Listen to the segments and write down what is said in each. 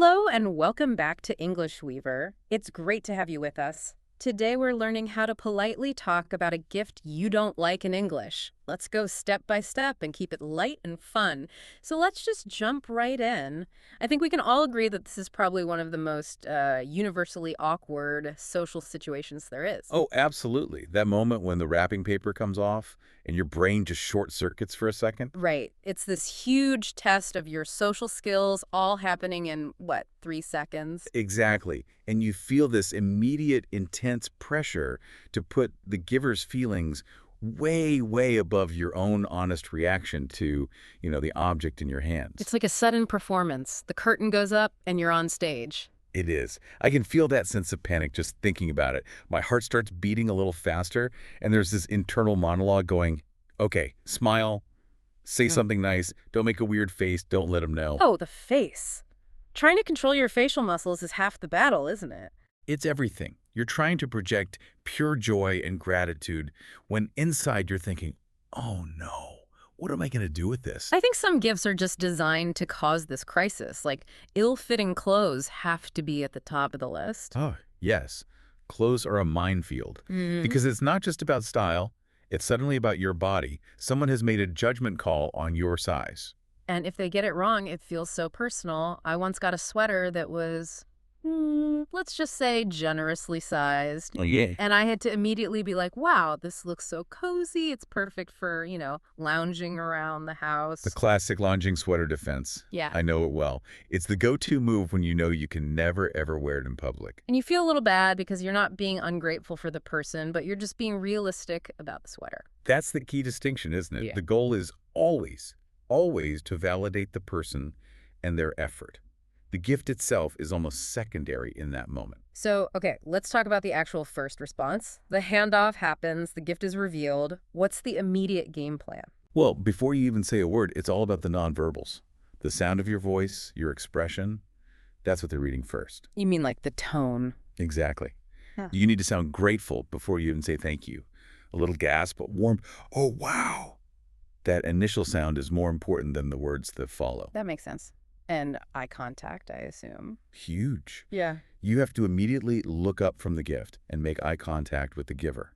Hello and welcome back to English Weaver. It's great to have you with us. Today we're learning how to politely talk about a gift you don't like in English. Let's go step by step and keep it light and fun. So let's just jump right in. I think we can all agree that this is probably one of the most universally awkward social situations there is. Oh, absolutely. That moment when the wrapping paper comes off and your brain just short circuits for a second. Right. It's this huge test of your social skills all happening in, what, 3 seconds? Exactly. And you feel this immediate, intense pressure to put the giver's feelings way, way above your own honest reaction to, the object in your hands. It's like a sudden performance. The curtain goes up and you're on stage. It is. I can feel that sense of panic just thinking about it. My heart starts beating a little faster, and there's this internal monologue going, okay, smile, say something nice, don't make a weird face, don't let them know. Oh, the face. Trying to control your facial muscles is half the battle, isn't it? It's everything. You're trying to project pure joy and gratitude when inside you're thinking, oh no, what am I going to do with this? I think some gifts are just designed to cause this crisis. Like, ill-fitting clothes have to be at the top of the list. Oh, yes. Clothes are a minefield Mm. because it's not just about style. It's suddenly about your body. Someone has made a judgment call on your size. And if they get it wrong, it feels so personal. I once got a sweater that was, let's just say, generously sized. Oh, yeah. And I had to immediately be like, wow, this looks so cozy. It's perfect for, lounging around the house. The classic lounging sweater defense. Yeah. I know it well. It's the go-to move when you know you can never, ever wear it in public. And you feel a little bad because you're not being ungrateful for the person, but you're just being realistic about the sweater. That's the key distinction, isn't it? Yeah. The goal is always, always to validate the person and their effort. The gift itself is almost secondary in that moment. So, okay, let's talk about the actual first response. The handoff happens, the gift is revealed. What's the immediate game plan? Well, before you even say a word, it's all about the nonverbals. The sound of your voice, your expression, that's what they're reading first. You mean like the tone? Exactly. Huh. You need to sound grateful before you even say thank you. A little gasp, but warm, oh, wow. That initial sound is more important than the words that follow. That makes sense. And eye contact, I assume. Huge. Yeah. You have to immediately look up from the gift and make eye contact with the giver.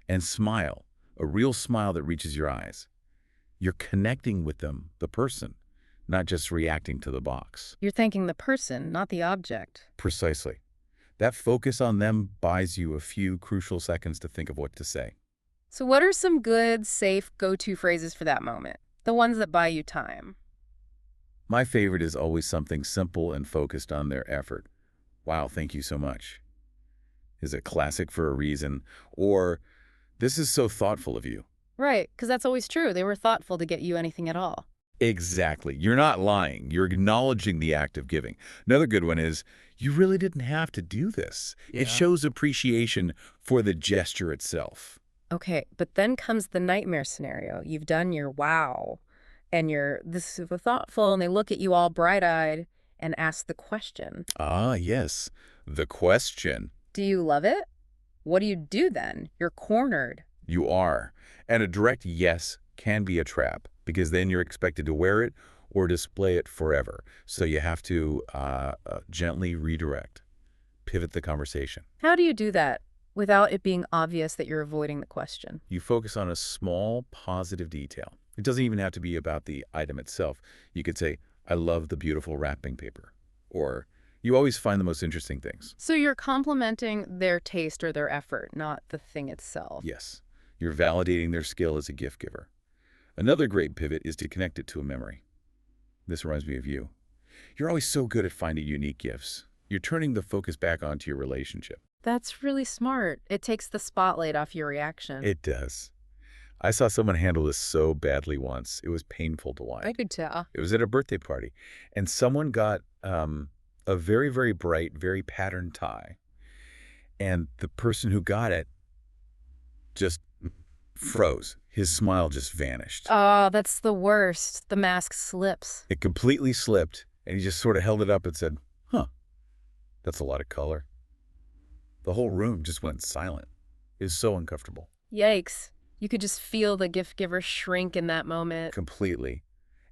And smile, a real smile that reaches your eyes. You're connecting with them, the person, not just reacting to the box. You're thanking the person, not the object. Precisely. That focus on them buys you a few crucial seconds to think of what to say. So what are some good, safe go-to phrases for that moment? The ones that buy you time. My favorite is always something simple and focused on their effort. Wow, thank you so much. Is a classic for a reason. Or, this is so thoughtful of you. Right, because that's always true. They were thoughtful to get you anything at all. Exactly. You're not lying. You're acknowledging the act of giving. Another good one is, you really didn't have to do this. Yeah. It shows appreciation for the gesture itself. Okay, but then comes the nightmare scenario. You've done your wow, and you're this super thoughtful, and they look at you all bright-eyed and ask the question. Ah, yes. The question. Do you love it? What do you do then? You're cornered. You are. And a direct yes can be a trap, because then you're expected to wear it or display it forever. So you have to gently redirect, pivot the conversation. How do you do that without it being obvious that you're avoiding the question? You focus on a small positive detail. It doesn't even have to be about the item itself. You could say, I love the beautiful wrapping paper. Or, you always find the most interesting things. So you're complimenting their taste or their effort, not the thing itself. Yes, you're validating their skill as a gift giver. Another great pivot is to connect it to a memory. This reminds me of you. You're always so good at finding unique gifts. You're turning the focus back onto your relationship. That's really smart. It takes the spotlight off your reaction. It does. I saw someone handle this so badly once. It was painful to watch. I could tell. It was at a birthday party, and someone got a very, very bright, very patterned tie, and the person who got it just froze. His smile just vanished. Oh, that's the worst. The mask slips. It completely slipped, and he just sort of held it up and said, huh, that's a lot of color. The whole room just went silent. It was so uncomfortable. Yikes. You could just feel the gift giver shrink in that moment. Completely.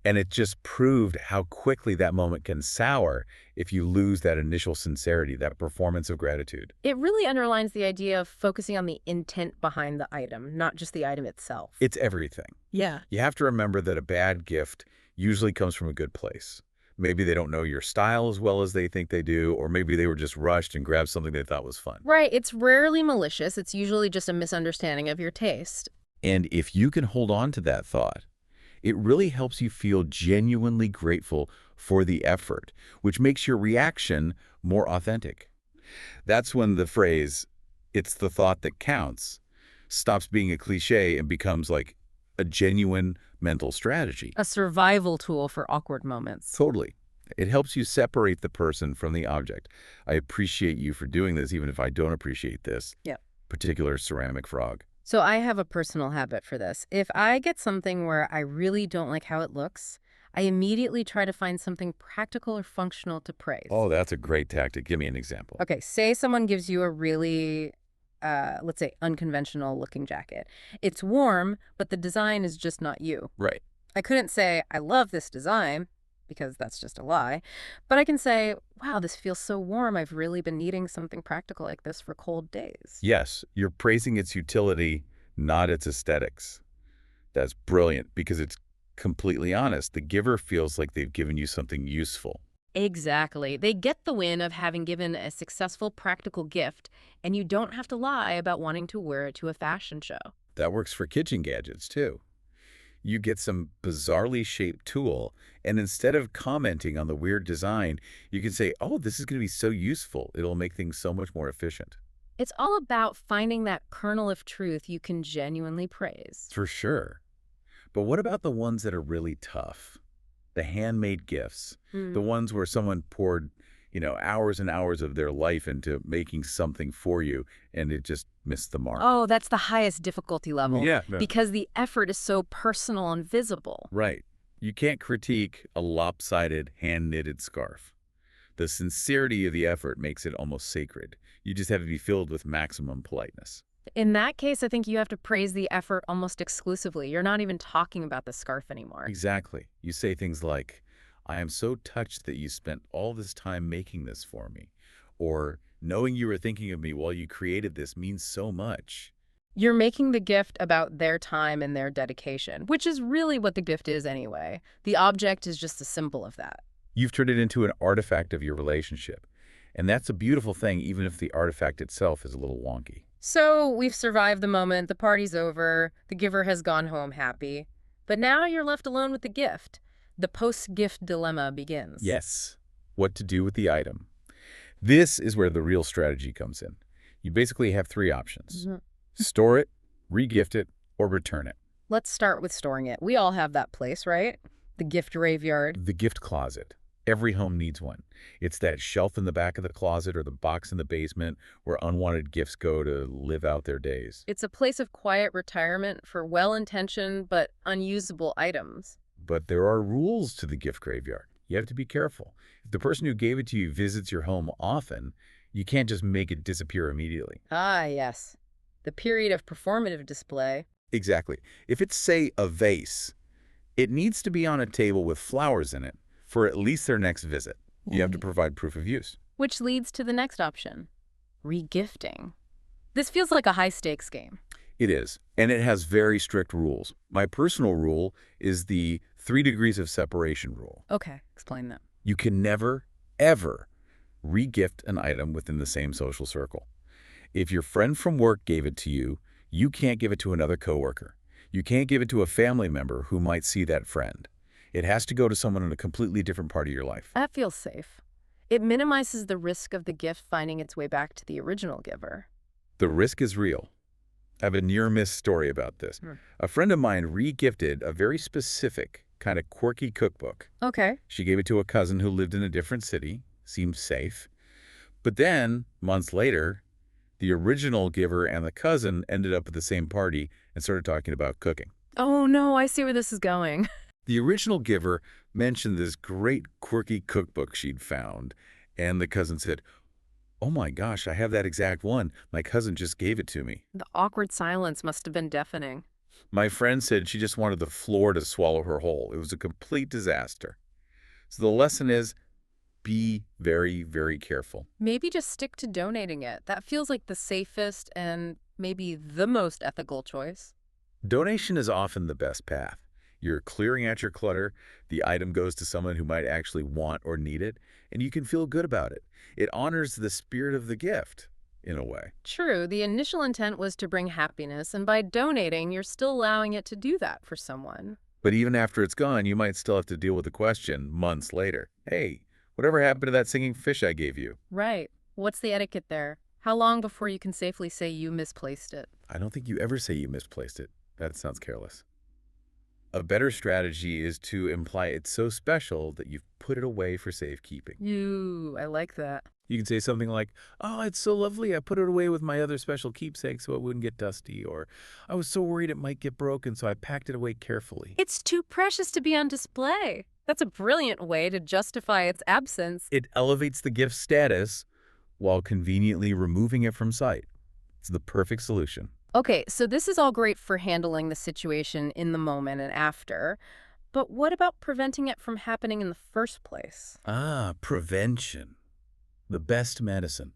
And it just proved how quickly that moment can sour if you lose that initial sincerity, that performance of gratitude. It really underlines the idea of focusing on the intent behind the item, not just the item itself. It's everything. Yeah. You have to remember that a bad gift usually comes from a good place. Maybe they don't know your style as well as they think they do, or maybe they were just rushed and grabbed something they thought was fun. Right, it's rarely malicious. It's usually just a misunderstanding of your taste. And if you can hold on to that thought, it really helps you feel genuinely grateful for the effort, which makes your reaction more authentic. That's when the phrase, "it's the thought that counts," stops being a cliche and becomes like a genuine mental strategy. A survival tool for awkward moments. Totally. It helps you separate the person from the object. I appreciate you for doing this, even if I don't appreciate this Yep. particular ceramic frog. So I have a personal habit for this. If I get something where I really don't like how it looks, I immediately try to find something practical or functional to praise. Oh, that's a great tactic. Give me an example. Okay, say someone gives you a really, let's say, unconventional looking jacket. It's warm, but the design is just not you. Right. I couldn't say, I love this design, because that's just a lie. But I can say, wow, this feels so warm. I've really been needing something practical like this for cold days. Yes, you're praising its utility, not its aesthetics. That's brilliant because it's completely honest. The giver feels like they've given you something useful. Exactly. They get the win of having given a successful practical gift, and you don't have to lie about wanting to wear it to a fashion show. That works for kitchen gadgets, too. You get some bizarrely shaped tool, and instead of commenting on the weird design, you can say, oh, this is going to be so useful. It'll make things so much more efficient. It's all about finding that kernel of truth you can genuinely praise. For sure. But what about the ones that are really tough? The handmade gifts, the ones where someone poured, hours and hours of their life into making something for you, and it just missed the mark. Oh, that's the highest difficulty level. Yeah. Because the effort is so personal and visible. Right. You can't critique a lopsided hand-knitted scarf. The sincerity of the effort makes it almost sacred. You just have to be filled with maximum politeness. In that case, I think you have to praise the effort almost exclusively. You're not even talking about the scarf anymore. Exactly. You say things like, I am so touched that you spent all this time making this for me. Or, knowing you were thinking of me while you created this means so much. You're making the gift about their time and their dedication, which is really what the gift is anyway. The object is just a symbol of that. You've turned it into an artifact of your relationship. And that's a beautiful thing, even if the artifact itself is a little wonky. So we've survived the moment, the party's over, the giver has gone home happy. But now you're left alone with the gift. The post-gift dilemma begins. Yes. What to do with the item. This is where the real strategy comes in. You basically have three options. Store it, re-gift it, or return it. Let's start with storing it. We all have that place, right? The gift graveyard. The gift closet. Every home needs one. It's that shelf in the back of the closet or the box in the basement where unwanted gifts go to live out their days. It's a place of quiet retirement for well-intentioned but unusable items. But there are rules to the gift graveyard. You have to be careful. If the person who gave it to you visits your home often, you can't just make it disappear immediately. Ah, yes. The period of performative display. Exactly. If it's, say, a vase, it needs to be on a table with flowers in it for at least their next visit. You have to provide proof of use. Which leads to the next option, regifting. This feels like a high-stakes game. It is, and it has very strict rules. My personal rule is the 3 degrees of separation rule. Okay, explain that. You can never, ever re-gift an item within the same social circle. If your friend from work gave it to you, you can't give it to another coworker. You can't give it to a family member who might see that friend. It has to go to someone in a completely different part of your life. That feels safe. It minimizes the risk of the gift finding its way back to the original giver. The risk is real. I have a near-miss story about this. A friend of mine re-gifted a very specific, kind of quirky cookbook. Okay. She gave it to a cousin who lived in a different city. Seemed safe. But then, months later, the original giver and the cousin ended up at the same party and started talking about cooking. Oh no, I see where this is going. The original giver mentioned this great quirky cookbook she'd found, and the cousin said, oh my gosh, I have that exact one. My cousin just gave it to me. The awkward silence must have been deafening. My friend said she just wanted the floor to swallow her whole. It was a complete disaster. So the lesson is be very, very careful. Maybe just stick to donating it. That feels like the safest and maybe the most ethical choice. Donation is often the best path. You're clearing out your clutter, the item goes to someone who might actually want or need it, and you can feel good about it. It honors the spirit of the gift, in a way. True, the initial intent was to bring happiness, and by donating, you're still allowing it to do that for someone. But even after it's gone, you might still have to deal with the question months later. Hey, whatever happened to that singing fish I gave you? Right. What's the etiquette there? How long before you can safely say you misplaced it? I don't think you ever say you misplaced it. That sounds careless. A better strategy is to imply it's so special that you've put it away for safekeeping. I like that. You can say something like, oh, it's so lovely, I put it away with my other special keepsake so it wouldn't get dusty, or I was so worried it might get broken so I packed it away carefully. It's too precious to be on display. That's a brilliant way to justify its absence. It elevates the gift's status while conveniently removing it from sight. It's the perfect solution. Okay, so this is all great for handling the situation in the moment and after, but what about preventing it from happening in the first place? Ah, prevention. The best medicine.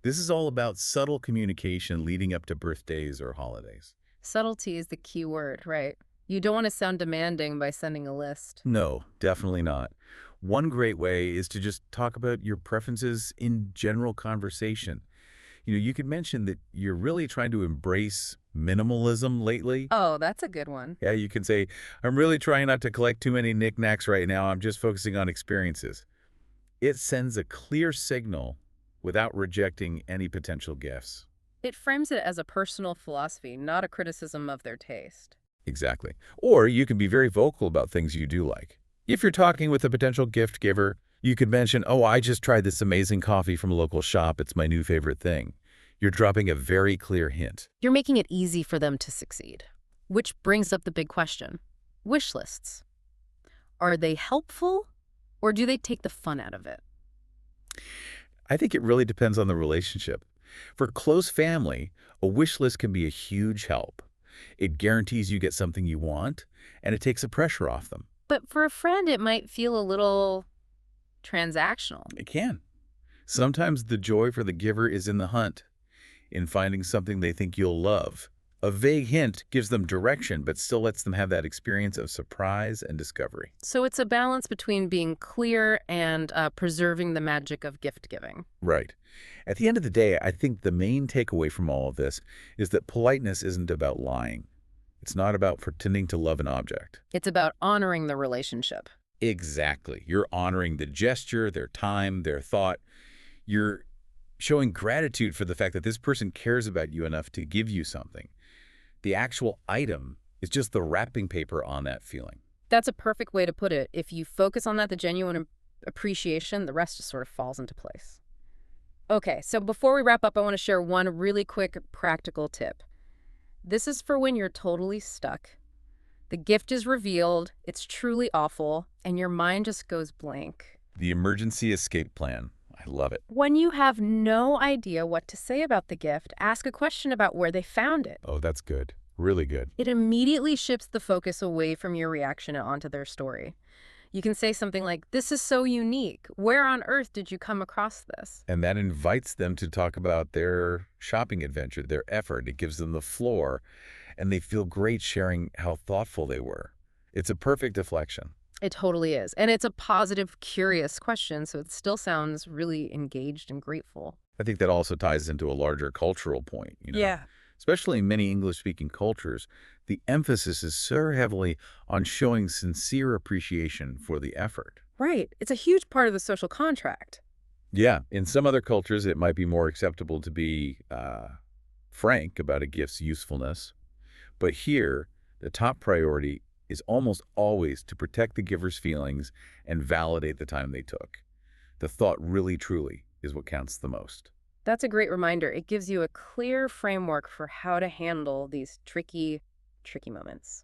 This is all about subtle communication leading up to birthdays or holidays. Subtlety is the key word, right? You don't want to sound demanding by sending a list. No, definitely not. One great way is to just talk about your preferences in general conversation. You could mention that you're really trying to embrace minimalism lately. Oh, that's a good one. Yeah, you can say, I'm really trying not to collect too many knickknacks right now. I'm just focusing on experiences. It sends a clear signal without rejecting any potential gifts. It frames it as a personal philosophy, not a criticism of their taste. Exactly. Or you can be very vocal about things you do like. If you're talking with a potential gift giver, you could mention, oh, I just tried this amazing coffee from a local shop. It's my new favorite thing. You're dropping a very clear hint. You're making it easy for them to succeed. Which brings up the big question. Wish lists. Are they helpful, or do they take the fun out of it? I think it really depends on the relationship. For close family, a wish list can be a huge help. It guarantees you get something you want, and it takes the pressure off them. But for a friend, it might feel a little transactional. It can. Sometimes the joy for the giver is in the hunt, in finding something they think you'll love. A vague hint gives them direction, but still lets them have that experience of surprise and discovery. So it's a balance between being clear and preserving the magic of gift giving. Right. At the end of the day, I think the main takeaway from all of this is that politeness isn't about lying. It's not about pretending to love an object. It's about honoring the relationship. Exactly. You're honoring the gesture, their time, their thought. You're showing gratitude for the fact that this person cares about you enough to give you something. The actual item is just the wrapping paper on that feeling. That's a perfect way to put it. If you focus on that, the genuine appreciation, the rest just sort of falls into place. Okay, so before we wrap up, I want to share one really quick practical tip. This is for when you're totally stuck. The gift is revealed, it's truly awful, and your mind just goes blank. The emergency escape plan. I love it. When you have no idea what to say about the gift, ask a question about where they found it. Oh, that's good. Really good. It immediately shifts the focus away from your reaction and onto their story. You can say something like, this is so unique. Where on earth did you come across this? And that invites them to talk about their shopping adventure, their effort. It gives them the floor, and they feel great sharing how thoughtful they were. It's a perfect deflection. It totally is. And it's a positive, curious question, so it still sounds really engaged and grateful. I think that also ties into a larger cultural point, Yeah. Especially in many English-speaking cultures, the emphasis is so heavily on showing sincere appreciation for the effort. Right. It's a huge part of the social contract. Yeah, in some other cultures, it might be more acceptable to be frank about a gift's usefulness. But here, the top priority is almost always to protect the giver's feelings and validate the time they took. The thought really, truly is what counts the most. That's a great reminder. It gives you a clear framework for how to handle these tricky moments.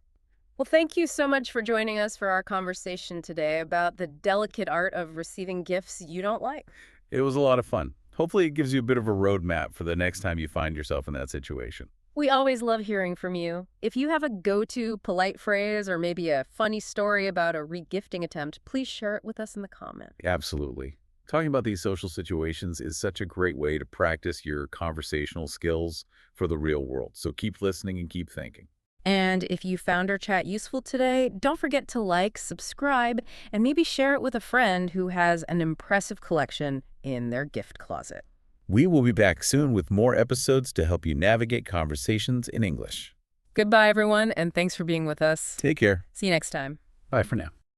Well, thank you so much for joining us for our conversation today about the delicate art of receiving gifts you don't like. It was a lot of fun. Hopefully it gives you a bit of a roadmap for the next time you find yourself in that situation. We always love hearing from you. If you have a go-to polite phrase or maybe a funny story about a regifting attempt, please share it with us in the comments. Absolutely. Talking about these social situations is such a great way to practice your conversational skills for the real world. So keep listening and keep thinking. And if you found our chat useful today, don't forget to like, subscribe, and maybe share it with a friend who has an impressive collection in their gift closet. We will be back soon with more episodes to help you navigate conversations in English. Goodbye, everyone, and thanks for being with us. Take care. See you next time. Bye for now.